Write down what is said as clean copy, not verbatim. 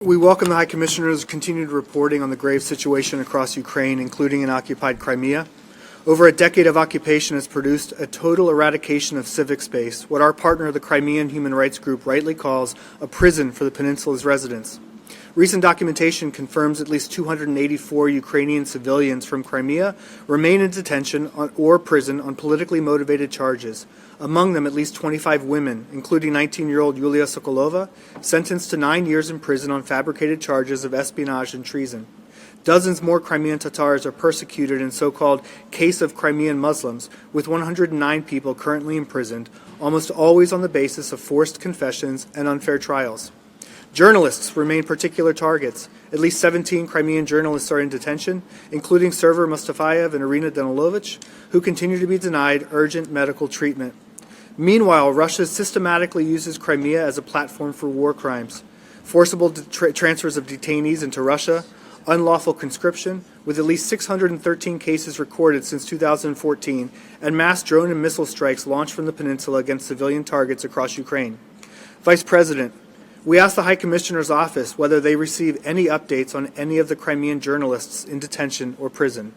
We welcome the High Commissioner's continued reporting on the grave situation across Ukraine, including in occupied Crimea. Over a decade of occupation has produced a total eradication of civic space, what our partner, the Crimean human rights group, rightly calls a prison for the peninsula's residents. Recent documentation confirms at least 284 Ukrainian civilians from Crimea remain in detention or prison on politically motivated charges. Among them, at least 25 women, including 19-year-old Yulia Sokolova, sentenced to 9 years in prison on fabricated charges of espionage and treason. Dozens more Crimean Tatars are persecuted in so-called case of Crimean Muslims, with 109 people currently imprisoned, almost always on the basis of forced confessions and unfair trials. Journalists remain particular targets. At least 17 Crimean journalists are in detention, including Server Mustafayev and Irina Danilovich, who continue to be denied urgent medical treatment. Meanwhile, Russia systematically uses Crimea as a platform for war crimes. Forcible transfers of detainees into Russia, unlawful conscription, with at least 613 cases recorded since 2014, and mass drone and missile strikes launched from the peninsula against civilian targets across Ukraine. Vice President, we asked the High Commissioner's office whether they receive any updates on any of the Crimean journalists in detention or prison.